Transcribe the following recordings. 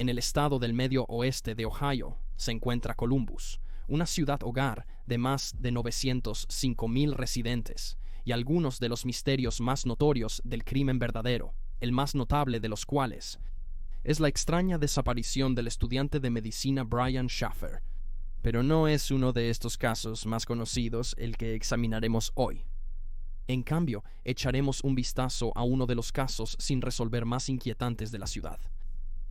En el estado del medio oeste de Ohio se encuentra Columbus, una ciudad hogar de más de 905,000 residentes, y algunos de los misterios más notorios del crimen verdadero, el más notable de los cuales es la extraña desaparición del estudiante de medicina Brian Shaffer. Pero no es uno de estos casos más conocidos el que examinaremos hoy. En cambio, echaremos un vistazo a uno de los casos sin resolver más inquietantes de la ciudad,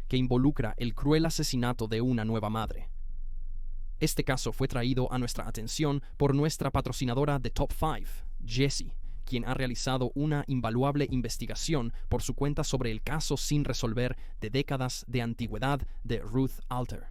que involucra el cruel asesinato de una nueva madre. Este caso fue traído a nuestra atención por nuestra patrocinadora de Top 5, Jessie, quien ha realizado una invaluable investigación por su cuenta sobre el caso sin resolver de décadas de antigüedad de Ruth Alter.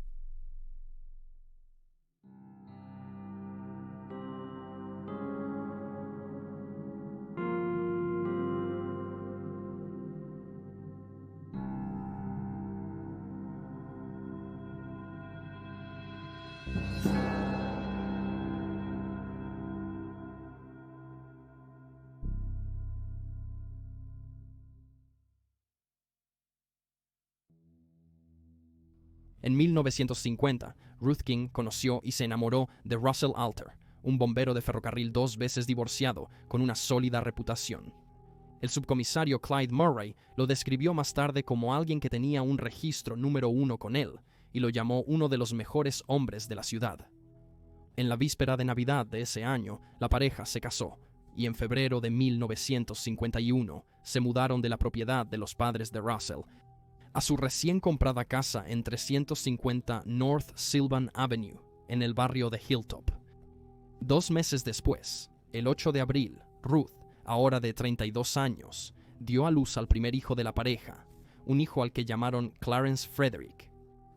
En 1950, Ruth King conoció y se enamoró de Russell Alter, un bombero de ferrocarril 2 veces divorciado con una sólida reputación. El subcomisario Clyde Murray lo describió más tarde como alguien que tenía un registro número 1 con él y lo llamó uno de los mejores hombres de la ciudad. En la víspera de Navidad de ese año, la pareja se casó y en febrero de 1951 se mudaron de la propiedad de los padres de Russell a su recién comprada casa en 350 North Sylvan Avenue, en el barrio de Hilltop. 2 meses después, el 8 de abril, Ruth, ahora de 32 años, dio a luz al primer hijo de la pareja, un hijo al que llamaron Clarence Frederick.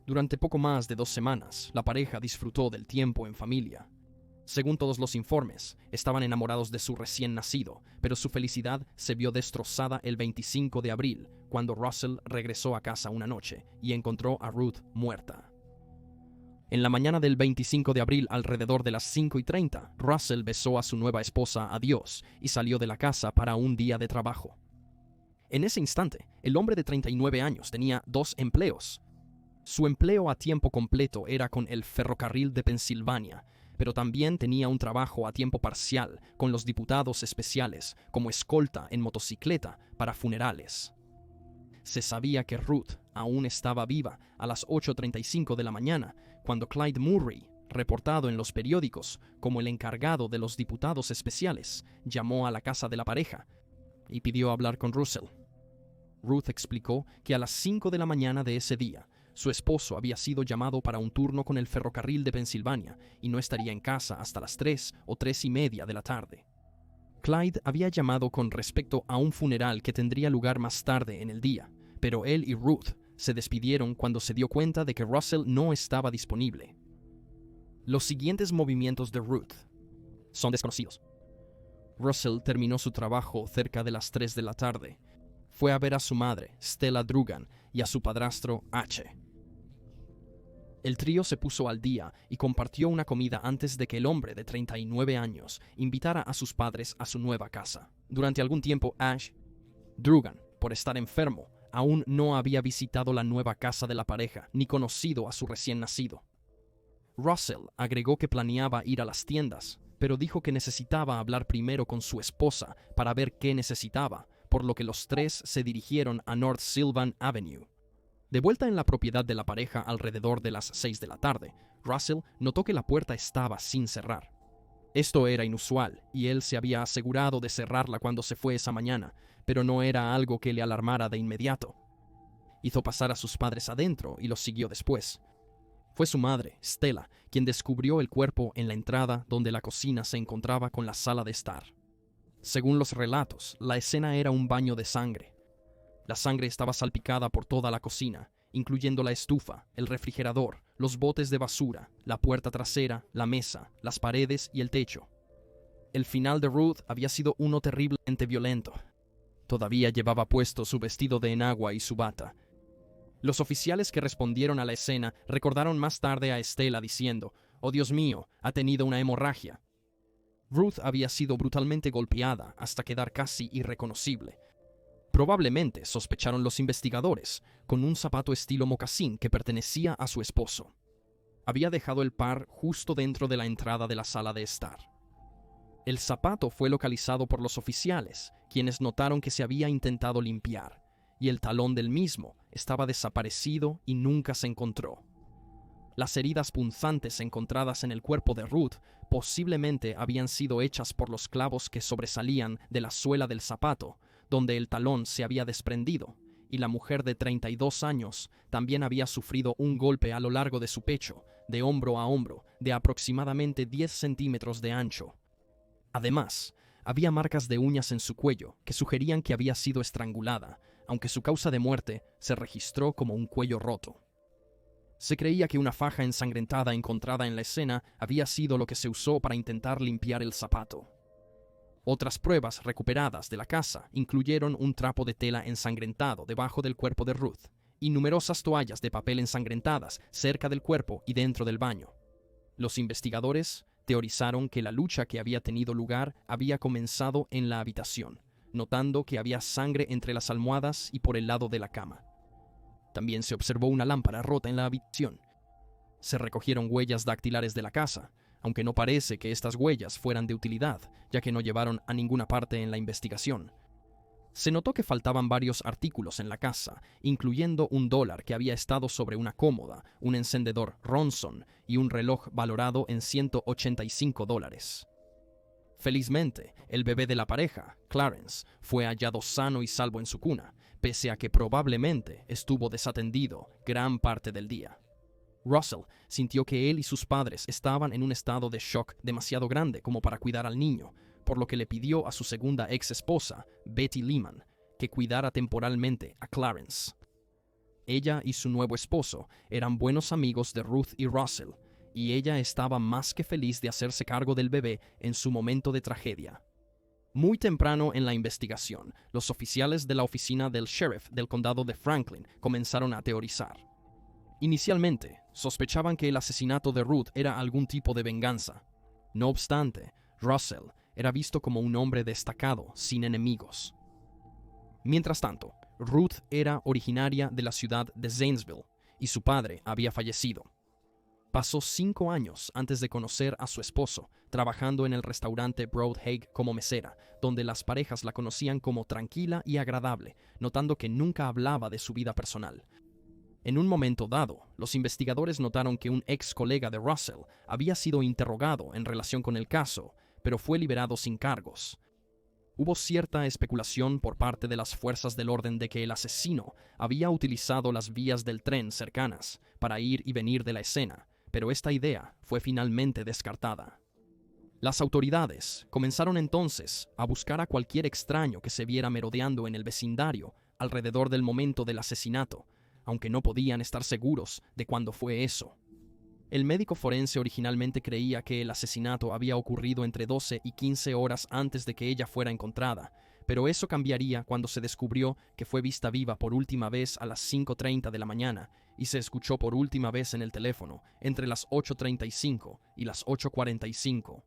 Durante poco más de 2 semanas, la pareja disfrutó del tiempo en familia. Según todos los informes, estaban enamorados de su recién nacido, pero su felicidad se vio destrozada el 25 de abril, cuando Russell regresó a casa una noche y encontró a Ruth muerta. En la mañana del 25 de abril, alrededor de las 5:30, Russell besó a su nueva esposa adiós y salió de la casa para un día de trabajo. En ese instante, el hombre de 39 años tenía 2 empleos. Su empleo a tiempo completo era con el ferrocarril de Pensilvania, pero también tenía un trabajo a tiempo parcial con los diputados especiales como escolta en motocicleta para funerales. Se sabía que Ruth aún estaba viva a las 8:35 de la mañana cuando Clyde Murray, reportado en los periódicos como el encargado de los diputados especiales, llamó a la casa de la pareja y pidió hablar con Russell. Ruth explicó que a las 5 de la mañana de ese día, su esposo había sido llamado para un turno con el ferrocarril de Pensilvania y no estaría en casa hasta las 3 o 3:30 de la tarde. Clyde había llamado con respecto a un funeral que tendría lugar más tarde en el día, pero él y Ruth se despidieron cuando se dio cuenta de que Russell no estaba disponible. Los siguientes movimientos de Ruth son desconocidos. Russell terminó su trabajo cerca de las 3 de la tarde. Fue a ver a su madre, Stella Drugan, y a su padrastro, H. El trío se puso al día y compartió una comida antes de que el hombre de 39 años invitara a sus padres a su nueva casa. Durante algún tiempo, Ash Drugan, por estar enfermo, aún no había visitado la nueva casa de la pareja ni conocido a su recién nacido. Russell agregó que planeaba ir a las tiendas, pero dijo que necesitaba hablar primero con su esposa para ver qué necesitaba, por lo que los 3 se dirigieron a North Sylvan Avenue. De vuelta en la propiedad de la pareja alrededor de las 6 de la tarde, Russell notó que la puerta estaba sin cerrar. Esto era inusual, y él se había asegurado de cerrarla cuando se fue esa mañana, pero no era algo que le alarmara de inmediato. Hizo pasar a sus padres adentro y los siguió después. Fue su madre, Stella, quien descubrió el cuerpo en la entrada donde la cocina se encontraba con la sala de estar. Según los relatos, la escena era un baño de sangre. La sangre estaba salpicada por toda la cocina, incluyendo la estufa, el refrigerador, los botes de basura, la puerta trasera, la mesa, las paredes y el techo. El final de Ruth había sido uno terriblemente violento. Todavía llevaba puesto su vestido de enagua y su bata. Los oficiales que respondieron a la escena recordaron más tarde a Stella diciendo: «Oh Dios mío, ha tenido una hemorragia». Ruth había sido brutalmente golpeada hasta quedar casi irreconocible. Probablemente, sospecharon los investigadores, con un zapato estilo mocasín que pertenecía a su esposo. Había dejado el par justo dentro de la entrada de la sala de estar. El zapato fue localizado por los oficiales, quienes notaron que se había intentado limpiar, y el talón del mismo estaba desaparecido y nunca se encontró. Las heridas punzantes encontradas en el cuerpo de Ruth posiblemente habían sido hechas por los clavos que sobresalían de la suela del zapato, donde el talón se había desprendido, y la mujer de 32 años también había sufrido un golpe a lo largo de su pecho, de hombro a hombro, de aproximadamente 10 centímetros de ancho. Además, había marcas de uñas en su cuello que sugerían que había sido estrangulada, aunque su causa de muerte se registró como un cuello roto. Se creía que una faja ensangrentada encontrada en la escena había sido lo que se usó para intentar limpiar el zapato. Otras pruebas recuperadas de la casa incluyeron un trapo de tela ensangrentado debajo del cuerpo de Ruth y numerosas toallas de papel ensangrentadas cerca del cuerpo y dentro del baño. Los investigadores teorizaron que la lucha que había tenido lugar había comenzado en la habitación, notando que había sangre entre las almohadas y por el lado de la cama. También se observó una lámpara rota en la habitación. Se recogieron huellas dactilares de la casa, aunque no parece que estas huellas fueran de utilidad, ya que no llevaron a ninguna parte en la investigación. Se notó que faltaban varios artículos en la casa, incluyendo $1 que había estado sobre una cómoda, un encendedor Ronson y un reloj valorado en $185. Felizmente, el bebé de la pareja, Clarence, fue hallado sano y salvo en su cuna, pese a que probablemente estuvo desatendido gran parte del día. Russell sintió que él y sus padres estaban en un estado de shock demasiado grande como para cuidar al niño, por lo que le pidió a su segunda ex esposa, Betty Lehman, que cuidara temporalmente a Clarence. Ella y su nuevo esposo eran buenos amigos de Ruth y Russell, y ella estaba más que feliz de hacerse cargo del bebé en su momento de tragedia. Muy temprano en la investigación, los oficiales de la oficina del sheriff del condado de Franklin comenzaron a teorizar. Inicialmente, sospechaban que el asesinato de Ruth era algún tipo de venganza. No obstante, Russell era visto como un hombre destacado, sin enemigos. Mientras tanto, Ruth era originaria de la ciudad de Zanesville y su padre había fallecido. Pasó 5 años antes de conocer a su esposo, trabajando en el restaurante Broad Hague como mesera, donde las parejas la conocían como tranquila y agradable, notando que nunca hablaba de su vida personal. En un momento dado, los investigadores notaron que un ex colega de Russell había sido interrogado en relación con el caso, pero fue liberado sin cargos. Hubo cierta especulación por parte de las fuerzas del orden de que el asesino había utilizado las vías del tren cercanas para ir y venir de la escena, pero esta idea fue finalmente descartada. Las autoridades comenzaron entonces a buscar a cualquier extraño que se viera merodeando en el vecindario alrededor del momento del asesinato, aunque no podían estar seguros de cuándo fue eso. El médico forense originalmente creía que el asesinato había ocurrido entre 12 y 15 horas antes de que ella fuera encontrada, pero eso cambiaría cuando se descubrió que fue vista viva por última vez a las 5:30 de la mañana y se escuchó por última vez en el teléfono entre las 8:35 y las 8:45.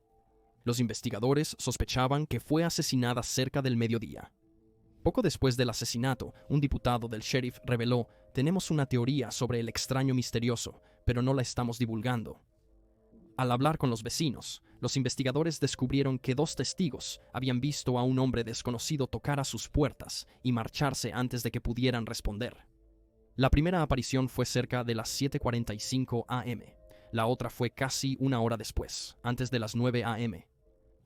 Los investigadores sospechaban que fue asesinada cerca del mediodía. Poco después del asesinato, un diputado del sheriff reveló: «Tenemos una teoría sobre el extraño misterioso, pero no la estamos divulgando». Al hablar con los vecinos, los investigadores descubrieron que 2 testigos habían visto a un hombre desconocido tocar a sus puertas y marcharse antes de que pudieran responder. La primera aparición fue cerca de las 7:45 a.m. La otra fue casi una hora después, antes de las 9 a.m.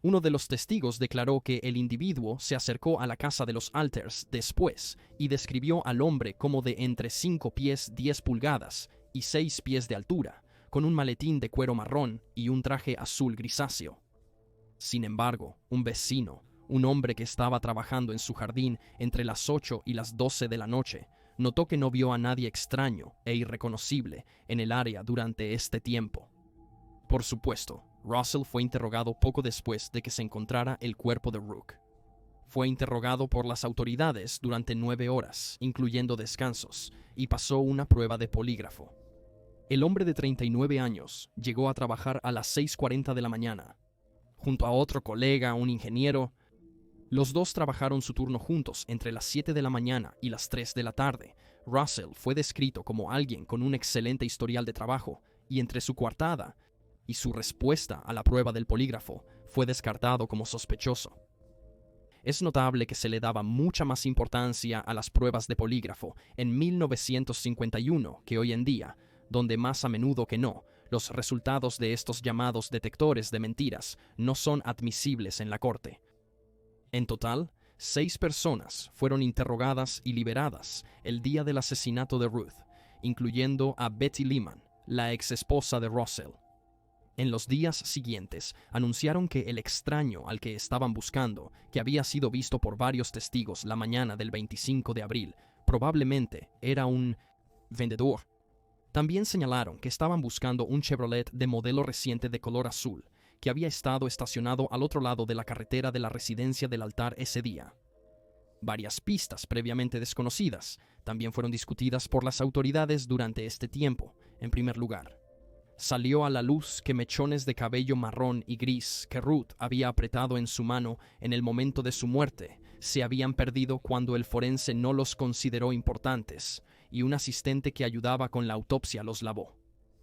Uno de los testigos declaró que el individuo se acercó a la casa de los Alters después y describió al hombre como de entre 5 pies 10 pulgadas y 6 pies de altura, con un maletín de cuero marrón y un traje azul grisáceo. Sin embargo, un vecino, un hombre que estaba trabajando en su jardín entre las 8 y las 12 de la noche, notó que no vio a nadie extraño e irreconocible en el área durante este tiempo. Por supuesto, Russell fue interrogado poco después de que se encontrara el cuerpo de Rook. Fue interrogado por las autoridades durante 9 horas, incluyendo descansos, y pasó una prueba de polígrafo. El hombre de 39 años llegó a trabajar a las 6:40 de la mañana. Junto a otro colega, un ingeniero, Los dos trabajaron su turno juntos entre las 7 de la mañana y las 3 de la tarde. Russell fue descrito como alguien con un excelente historial de trabajo, y entre su coartada y su respuesta a la prueba del polígrafo, fue descartado como sospechoso. Es notable que se le daba mucha más importancia a las pruebas de polígrafo en 1951 que hoy en día, donde más a menudo que no, los resultados de estos llamados detectores de mentiras no son admisibles en la corte. En total, 6 personas fueron interrogadas y liberadas el día del asesinato de Ruth, incluyendo a Betty Lehman, la ex esposa de Russell. En los días siguientes, anunciaron que el extraño al que estaban buscando, que había sido visto por varios testigos la mañana del 25 de abril, probablemente era un vendedor. También señalaron que estaban buscando un Chevrolet de modelo reciente de color azul, que había estado estacionado al otro lado de la carretera de la residencia del altar ese día. Varias pistas previamente desconocidas también fueron discutidas por las autoridades durante este tiempo. En primer lugar, salió a la luz que mechones de cabello marrón y gris que Ruth había apretado en su mano en el momento de su muerte se habían perdido cuando el forense no los consideró importantes y un asistente que ayudaba con la autopsia los lavó.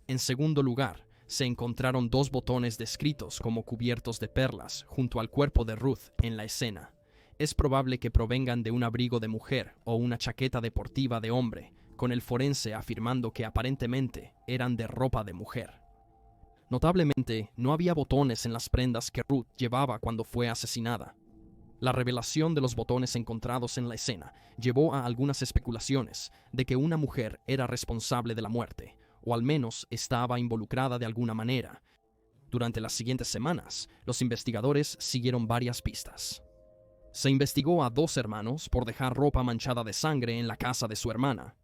En segundo lugar, se encontraron 2 botones descritos como cubiertos de perlas junto al cuerpo de Ruth en la escena. Es probable que provengan de un abrigo de mujer o una chaqueta deportiva de hombre, con el forense afirmando que aparentemente eran de ropa de mujer. Notablemente, no había botones en las prendas que Ruth llevaba cuando fue asesinada. La revelación de los botones encontrados en la escena llevó a algunas especulaciones de que una mujer era responsable de la muerte, o al menos estaba involucrada de alguna manera. Durante las siguientes semanas, los investigadores siguieron varias pistas. Se investigó a 2 hermanos por dejar ropa manchada de sangre en la casa de su hermana.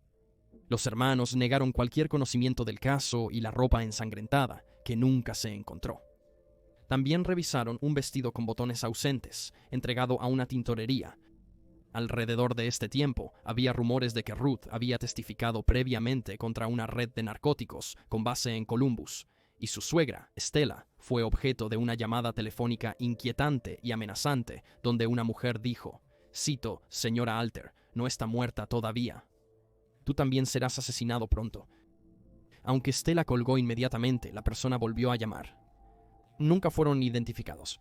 Los hermanos negaron cualquier conocimiento del caso y la ropa ensangrentada, que nunca se encontró. También revisaron un vestido con botones ausentes, entregado a una tintorería. Alrededor de este tiempo, había rumores de que Ruth había testificado previamente contra una red de narcóticos con base en Columbus, y su suegra, Stella, fue objeto de una llamada telefónica inquietante y amenazante, donde una mujer dijo, cito, «Señora Alter, no está muerta todavía. Tú también serás asesinado pronto». Aunque Stella colgó inmediatamente, la persona volvió a llamar. Nunca fueron identificados.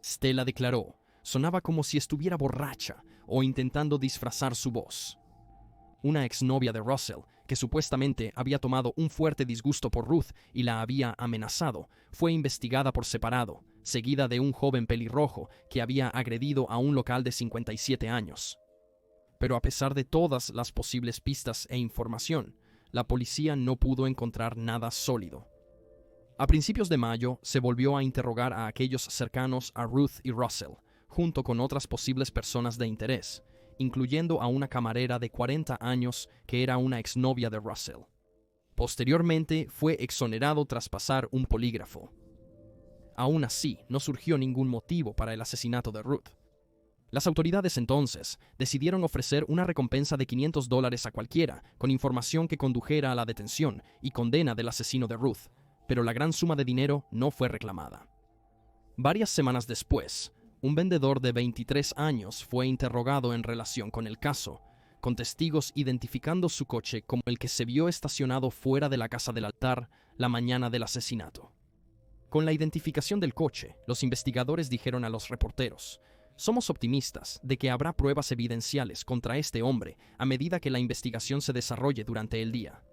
Stella declaró, sonaba como si estuviera borracha o intentando disfrazar su voz. Una exnovia de Russell, que supuestamente había tomado un fuerte disgusto por Ruth y la había amenazado, fue investigada por separado, seguida de un joven pelirrojo que había agredido a un local de 57 años. Pero a pesar de todas las posibles pistas e información, la policía no pudo encontrar nada sólido. A principios de mayo, se volvió a interrogar a aquellos cercanos a Ruth y Russell, junto con otras posibles personas de interés, incluyendo a una camarera de 40 años que era una exnovia de Russell. Posteriormente, fue exonerado tras pasar un polígrafo. Aún así, no surgió ningún motivo para el asesinato de Ruth. Las autoridades entonces decidieron ofrecer una recompensa de $500 a cualquiera con información que condujera a la detención y condena del asesino de Ruth, pero la gran suma de dinero no fue reclamada. Varias semanas después, un vendedor de 23 años fue interrogado en relación con el caso, con testigos identificando su coche como el que se vio estacionado fuera de la casa del altar la mañana del asesinato. Con la identificación del coche, los investigadores dijeron a los reporteros, «Somos optimistas de que habrá pruebas evidenciales contra este hombre a medida que la investigación se desarrolle durante el día».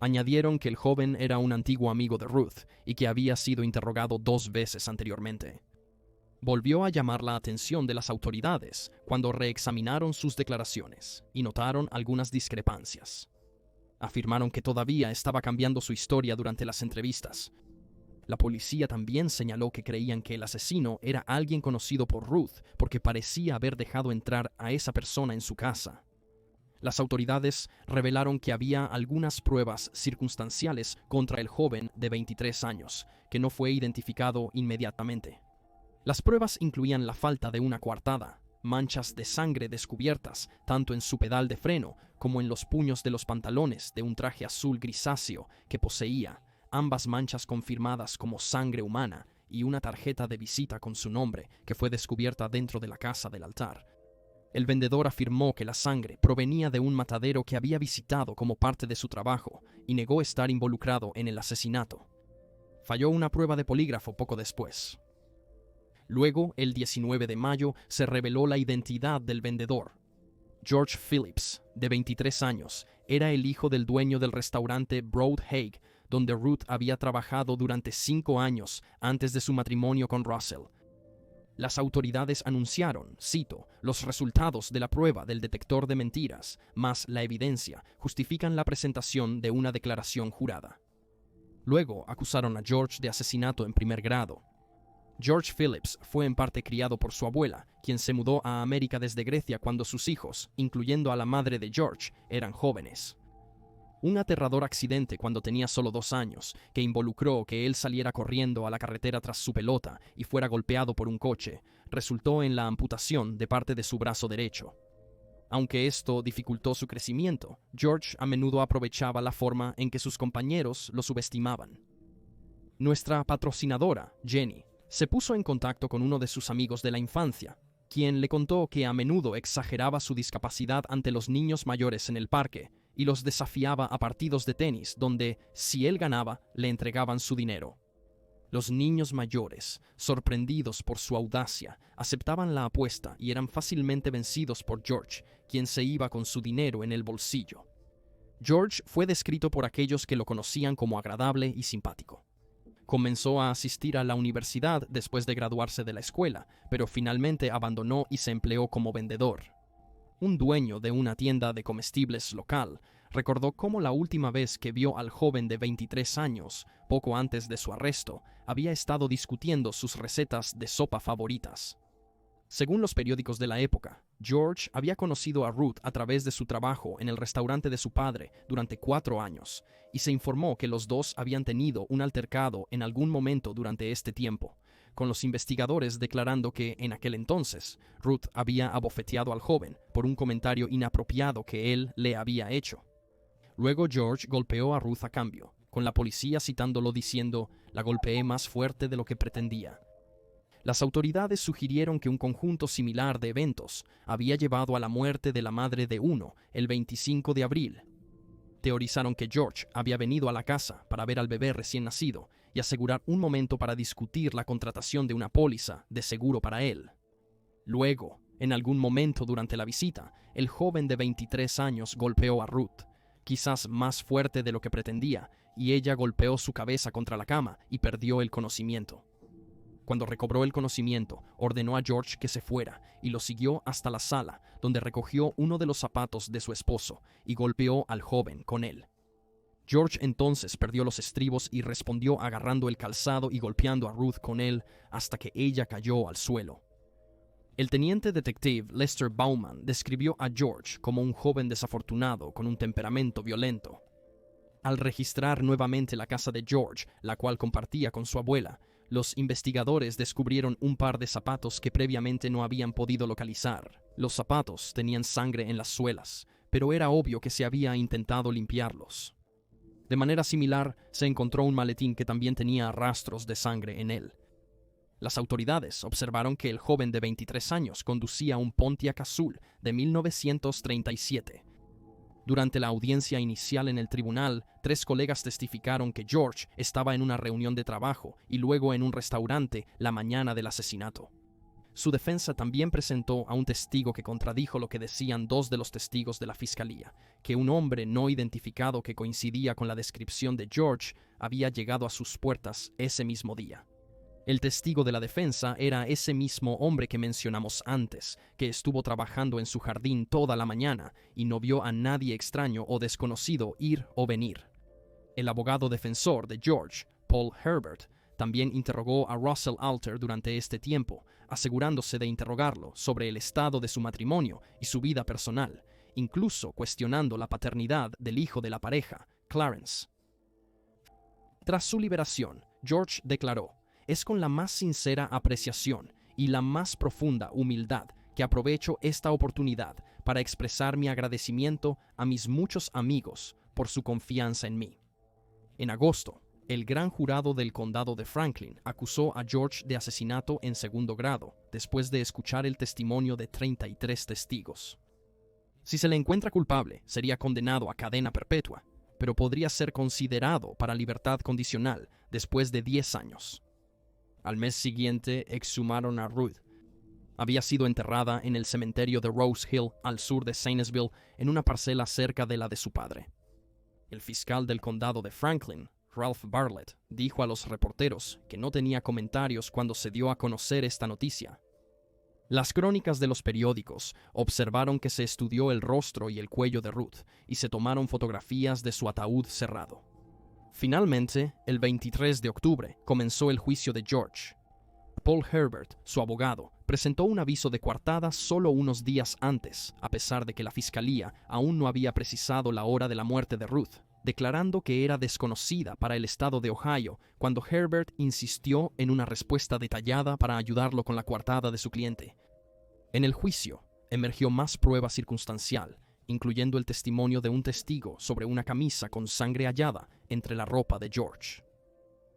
Añadieron que el joven era un antiguo amigo de Ruth y que había sido interrogado 2 veces anteriormente. Volvió a llamar la atención de las autoridades cuando reexaminaron sus declaraciones y notaron algunas discrepancias. Afirmaron que todavía estaba cambiando su historia durante las entrevistas. La policía también señaló que creían que el asesino era alguien conocido por Ruth porque parecía haber dejado entrar a esa persona en su casa. Las autoridades revelaron que había algunas pruebas circunstanciales contra el joven de 23 años, que no fue identificado inmediatamente. Las pruebas incluían la falta de una coartada, manchas de sangre descubiertas tanto en su pedal de freno como en los puños de los pantalones de un traje azul grisáceo que poseía, ambas manchas confirmadas como sangre humana y una tarjeta de visita con su nombre que fue descubierta dentro de la casa del altar. El vendedor afirmó que la sangre provenía de un matadero que había visitado como parte de su trabajo y negó estar involucrado en el asesinato. Falló una prueba de polígrafo poco después. Luego, el 19 de mayo, se reveló la identidad del vendedor. George Phillips, de 23 años, era el hijo del dueño del restaurante Broad Hague, donde Ruth había trabajado durante 5 años antes de su matrimonio con Russell. Las autoridades anunciaron, cito, los resultados de la prueba del detector de mentiras, más la evidencia, justifican la presentación de una declaración jurada. Luego acusaron a George de asesinato en primer grado. George Phillips fue en parte criado por su abuela, quien se mudó a América desde Grecia cuando sus hijos, incluyendo a la madre de George, eran jóvenes. Un aterrador accidente cuando tenía solo 2 años, que involucró que él saliera corriendo a la carretera tras su pelota y fuera golpeado por un coche, resultó en la amputación de parte de su brazo derecho. Aunque esto dificultó su crecimiento, George a menudo aprovechaba la forma en que sus compañeros lo subestimaban. Nuestra patrocinadora, Jenny, se puso en contacto con uno de sus amigos de la infancia, quien le contó que a menudo exageraba su discapacidad ante los niños mayores en el parque y los desafiaba a partidos de tenis donde, si él ganaba, le entregaban su dinero. Los niños mayores, sorprendidos por su audacia, aceptaban la apuesta y eran fácilmente vencidos por George, quien se iba con su dinero en el bolsillo. George fue descrito por aquellos que lo conocían como agradable y simpático. Comenzó a asistir a la universidad después de graduarse de la escuela, pero finalmente abandonó y se empleó como vendedor. Un dueño de una tienda de comestibles local recordó cómo la última vez que vio al joven de 23 años, poco antes de su arresto, había estado discutiendo sus recetas de sopa favoritas. Según los periódicos de la época, George había conocido a Ruth a través de su trabajo en el restaurante de su padre durante 4 años, y se informó que los dos habían tenido un altercado en algún momento durante este tiempo, con los investigadores declarando que, en aquel entonces, Ruth había abofeteado al joven por un comentario inapropiado que él le había hecho. Luego George golpeó a Ruth a cambio, con la policía citándolo diciendo, «La golpeé más fuerte de lo que pretendía». Las autoridades sugirieron que un conjunto similar de eventos había llevado a la muerte de la madre de uno el 25 de abril. Teorizaron que George había venido a la casa para ver al bebé recién nacido y asegurar un momento para discutir la contratación de una póliza de seguro para él. Luego, en algún momento durante la visita, el joven de 23 años golpeó a Ruth, quizás más fuerte de lo que pretendía, y ella golpeó su cabeza contra la cama y perdió el conocimiento. Cuando recobró el conocimiento, ordenó a George que se fuera y lo siguió hasta la sala, donde recogió uno de los zapatos de su esposo y golpeó al joven con él. George entonces perdió los estribos y respondió agarrando el calzado y golpeando a Ruth con él hasta que ella cayó al suelo. El teniente detective Lester Bauman describió a George como un joven desafortunado con un temperamento violento. Al registrar nuevamente la casa de George, la cual compartía con su abuela, los investigadores descubrieron un par de zapatos que previamente no habían podido localizar. Los zapatos tenían sangre en las suelas, pero era obvio que se había intentado limpiarlos. De manera similar, se encontró un maletín que también tenía rastros de sangre en él. Las autoridades observaron que el joven de 23 años conducía un Pontiac azul de 1937. Durante la audiencia inicial en el tribunal, 3 colegas testificaron que George estaba en una reunión de trabajo y luego en un restaurante la mañana del asesinato. Su defensa también presentó a un testigo que contradijo lo que decían 2 de los testigos de la fiscalía, que un hombre no identificado que coincidía con la descripción de George había llegado a sus puertas ese mismo día. El testigo de la defensa era ese mismo hombre que mencionamos antes, que estuvo trabajando en su jardín toda la mañana y no vio a nadie extraño o desconocido ir o venir. El abogado defensor de George, Paul Herbert, también interrogó a Russell Alter durante este tiempo, asegurándose de interrogarlo sobre el estado de su matrimonio y su vida personal, incluso cuestionando la paternidad del hijo de la pareja, Clarence. Tras su liberación, George declaró: «Es con la más sincera apreciación y la más profunda humildad que aprovecho esta oportunidad para expresar mi agradecimiento a mis muchos amigos por su confianza en mí». En agosto, El gran jurado del condado de Franklin acusó a George de asesinato en segundo grado, después de escuchar el testimonio de 33 testigos. Si se le encuentra culpable, sería condenado a cadena perpetua, pero podría ser considerado para libertad condicional después de 10 años. Al mes siguiente, exhumaron a Ruth. Había sido enterrada en el cementerio de Rose Hill, al sur de Sanesville, en una parcela cerca de la de su padre. El fiscal del condado de Franklin, Ralph Bartlett, dijo a los reporteros que no tenía comentarios cuando se dio a conocer esta noticia. Las crónicas de los periódicos observaron que se estudió el rostro y el cuello de Ruth y se tomaron fotografías de su ataúd cerrado. Finalmente, el 23 de octubre, comenzó el juicio de George. Paul Herbert, su abogado, presentó un aviso de coartada solo unos días antes, a pesar de que la fiscalía aún no había precisado la hora de la muerte de Ruth, declarando que era desconocida para el estado de Ohio, cuando Herbert insistió en una respuesta detallada para ayudarlo con la coartada de su cliente. En el juicio, emergió más prueba circunstancial, incluyendo el testimonio de un testigo sobre una camisa con sangre hallada entre la ropa de George.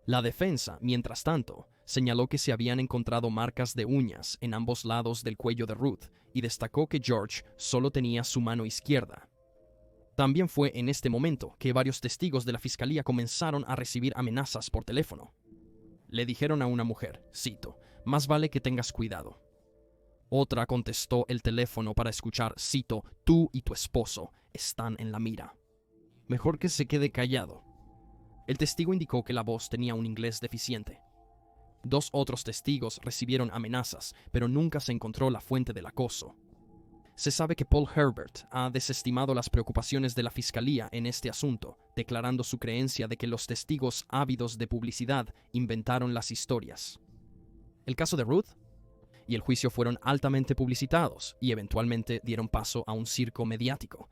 La defensa, mientras tanto, señaló que se habían encontrado marcas de uñas en ambos lados del cuello de Ruth y destacó que George solo tenía su mano izquierda. También fue en este momento que varios testigos de la fiscalía comenzaron a recibir amenazas por teléfono. Le dijeron a una mujer, cito, «Más vale que tengas cuidado». Otra contestó el teléfono para escuchar, cito, «Tú y tu esposo están en la mira. Mejor que se quede callado». El testigo indicó que la voz tenía un inglés deficiente. 2 otros testigos recibieron amenazas, pero nunca se encontró la fuente del acoso. Se sabe que Paul Herbert ha desestimado las preocupaciones de la fiscalía en este asunto, declarando su creencia de que los testigos ávidos de publicidad inventaron las historias. El caso de Ruth y el juicio fueron altamente publicitados y eventualmente dieron paso a un circo mediático.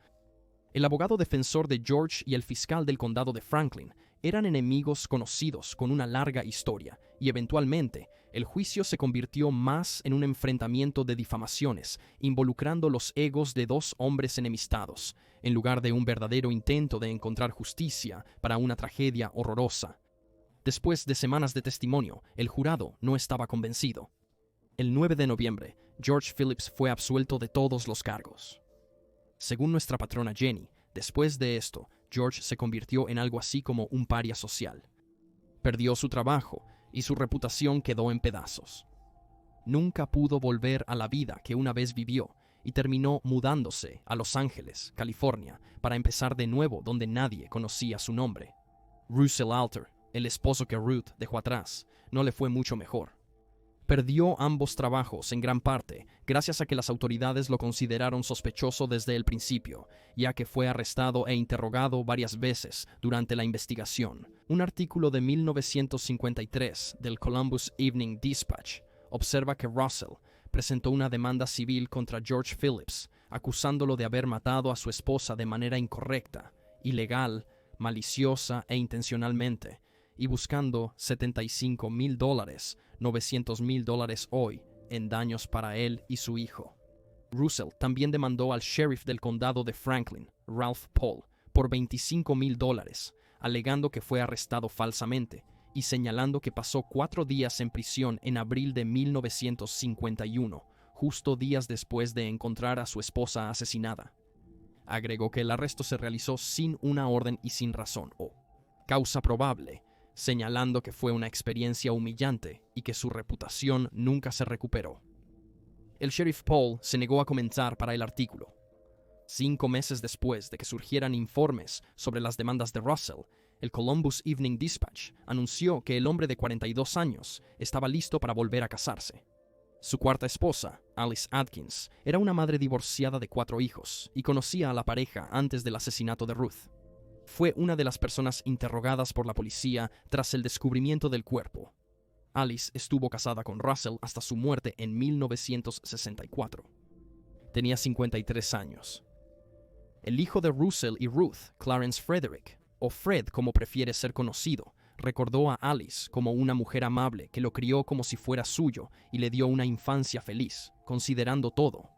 El abogado defensor de George y el fiscal del condado de Franklin eran enemigos conocidos con una larga historia, y eventualmente el juicio se convirtió más en un enfrentamiento de difamaciones, involucrando los egos de 2 hombres enemistados, en lugar de un verdadero intento de encontrar justicia para una tragedia horrorosa. Después de semanas de testimonio, el jurado no estaba convencido. El 9 de noviembre, George Phillips fue absuelto de todos los cargos. Según nuestra patrona Jenny, después de esto, George se convirtió en algo así como un paria social. Perdió su trabajo y su reputación quedó en pedazos. Nunca pudo volver a la vida que una vez vivió y terminó mudándose a Los Ángeles, California, para empezar de nuevo donde nadie conocía su nombre. Russell Alter, el esposo que Ruth dejó atrás, no le fue mucho mejor. Perdió ambos trabajos en gran parte gracias a que las autoridades lo consideraron sospechoso desde el principio, ya que fue arrestado e interrogado varias veces durante la investigación. Un artículo de 1953 del Columbus Evening Dispatch observa que Russell presentó una demanda civil contra George Phillips, acusándolo de haber matado a su esposa de manera incorrecta, ilegal, maliciosa e intencionalmente, y buscando $75,000, $900,000 hoy, en daños para él y su hijo. Russell también demandó al sheriff del condado de Franklin, Ralph Paul, por $25,000, alegando que fue arrestado falsamente y señalando que pasó 4 días en prisión en abril de 1951, justo días después de encontrar a su esposa asesinada. Agregó que el arresto se realizó sin una orden y sin razón o causa probable, señalando que fue una experiencia humillante y que su reputación nunca se recuperó. El sheriff Paul se negó a comentar para el artículo. 5 meses después de que surgieran informes sobre las demandas de Russell, el Columbus Evening Dispatch anunció que el hombre de 42 años estaba listo para volver a casarse. Su cuarta esposa, Alice Atkins, era una madre divorciada de 4 hijos y conocía a la pareja antes del asesinato de Ruth. Fue una de las personas interrogadas por la policía tras el descubrimiento del cuerpo. Alice estuvo casada con Russell hasta su muerte en 1964. Tenía 53 años. El hijo de Russell y Ruth, Clarence Frederick, o Fred como prefiere ser conocido, recordó a Alice como una mujer amable que lo crió como si fuera suyo y le dio una infancia feliz, considerando todo.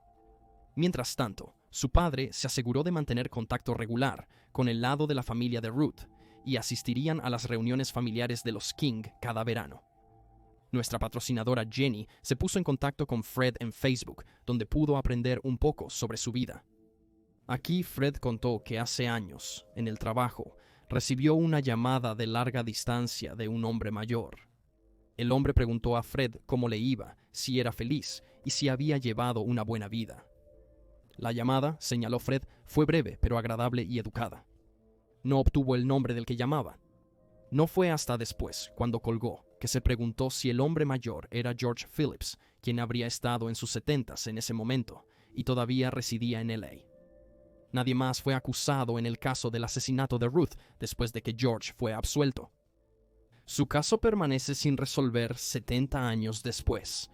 Mientras tanto, su padre se aseguró de mantener contacto regular con el lado de la familia de Ruth y asistirían a las reuniones familiares de los King cada verano. Nuestra patrocinadora Jenny se puso en contacto con Fred en Facebook, donde pudo aprender un poco sobre su vida. Aquí Fred contó que hace años, en el trabajo, recibió una llamada de larga distancia de un hombre mayor. El hombre preguntó a Fred cómo le iba, si era feliz y si había llevado una buena vida. La llamada, señaló Fred, fue breve pero agradable y educada. No obtuvo el nombre del que llamaba. No fue hasta después, cuando colgó, que se preguntó si el hombre mayor era George Phillips, quien habría estado en sus 70s en ese momento y todavía residía en LA. Nadie más fue acusado en el caso del asesinato de Ruth después de que George fue absuelto. Su caso permanece sin resolver 70 años después.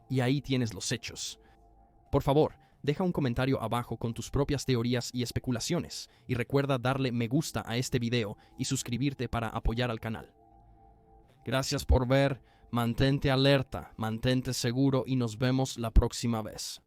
Y ahí tienes los hechos. Por favor, deja un comentario abajo con tus propias teorías y especulaciones y recuerda darle me gusta a este video y suscribirte para apoyar al canal. Gracias por ver, mantente alerta, mantente seguro y nos vemos la próxima vez.